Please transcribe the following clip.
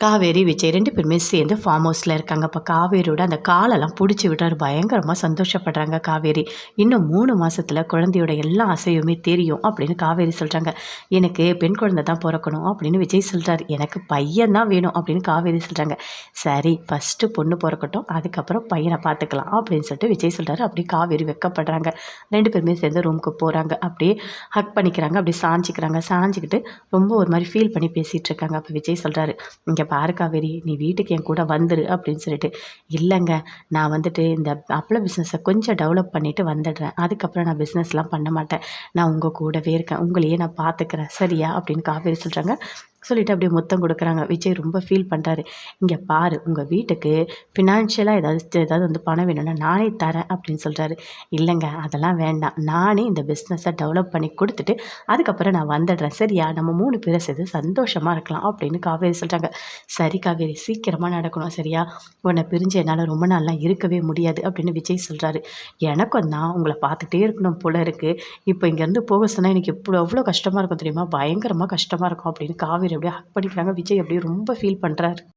காவேரி, விஜய் 2 பேருமே சேர்ந்து ஃபார்ம் ஹவுஸில் இருக்காங்க. அப்போ காவேரியோட அந்த காலெல்லாம் பிடிச்சி விட்டாரு. பயங்கரமாக சந்தோஷப்படுறாங்க காவேரி. இன்னும் 3 மாதத்தில் குழந்தையோட எல்லா அசைவுமே தெரியும் அப்படின்னு காவேரி சொல்கிறாங்க. எனக்கு பெண் குழந்தை தான் பிறக்கணும் அப்படின்னு விஜய் சொல்கிறாரு. எனக்கு பையன் தான் வேணும் அப்படின்னு காவேரி சொல்கிறாங்க. சரி, ஃபஸ்ட்டு பொண்ணு பிறக்கட்டும், அதுக்கப்புறம் பையனை பார்த்துக்கலாம் அப்படின்னு சொல்லிட்டு விஜய் சொல்கிறாரு. அப்படியே காவேரி வெக்கப்படுறாங்க. 2 பேருமே சேர்ந்து ரூமுக்கு போகிறாங்க. அப்படியே ஹக் பண்ணிக்கிறாங்க. அப்படியே சாஞ்சிக்கிறாங்க. சாஞ்சிக்கிட்டு ரொம்ப ஒரு மாதிரி ஃபீல் பண்ணி பேசிகிட்டு இருக்காங்க. அப்போ விஜய் சொல்கிறாரு, இங்கே பாரு காவேரி, நீ வீட்டுக்கு என் கூட வந்துரு அப்படின்னு சொல்லிட்டு. இல்லைங்க, நான் வந்துட்டு இந்த அப்பள பிஸ்னஸை கொஞ்சம் டெவலப் பண்ணிவிட்டு வந்துடுறேன். அதுக்கப்புறம் நான் பிஸ்னஸ்லாம் பண்ண மாட்டேன். நான் உங்கள் கூடவே இருக்கேன், உங்களையே நான் பார்த்துக்கிறேன், சரியா அப்படின்னு காவேரி சொல்கிறாங்க. சொல்லிவிட்டு அப்படியே முத்தம் கொடுக்குறாங்க. விஜய் ரொம்ப ஃபீல் பண்ணுறாரு. இங்கே பாரு, உங்கள் வீட்டுக்கு ஃபினான்ஷியலாக ஏதாவது வந்து பணம் வேணும்னா நானே தரேன் அப்படின்னு சொல்கிறாரு. இல்லைங்க, அதெல்லாம் வேண்டாம், நானே இந்த பிஸ்னஸை டெவலப் பண்ணி கொடுத்துட்டு அதுக்கப்புறம் நான் வந்துடுறேன், சரியா? நம்ம 3 பேரை சேர்த்து சந்தோஷமாக இருக்கலாம் அப்படின்னு காவேரி சொல்கிறாங்க. சரி காவேரி, சீக்கிரமாக நடக்கணும், சரியா? உன்னை பிரிஞ்சு என்னால் ரொம்ப நாள்லாம் இருக்கவே முடியாது அப்படின்னு விஜய் சொல்கிறாரு. எனக்கும் தான் உங்களை பார்த்துட்டே இருக்கணும் போல இருக்குது. இப்போ இங்கேருந்து போக சொன்னால் எனக்கு எவ்வளோ கஷ்டமாக இருக்கும் தெரியுமா? பயங்கரமாக கஷ்டமாக இருக்கும் அப்படின்னு காவேரி அப்படியே ஹக் பண்ணிக்கிறாங்க. விஜய் அப்படியே ரொம்ப ஃபீல் பண்ணுறாரு.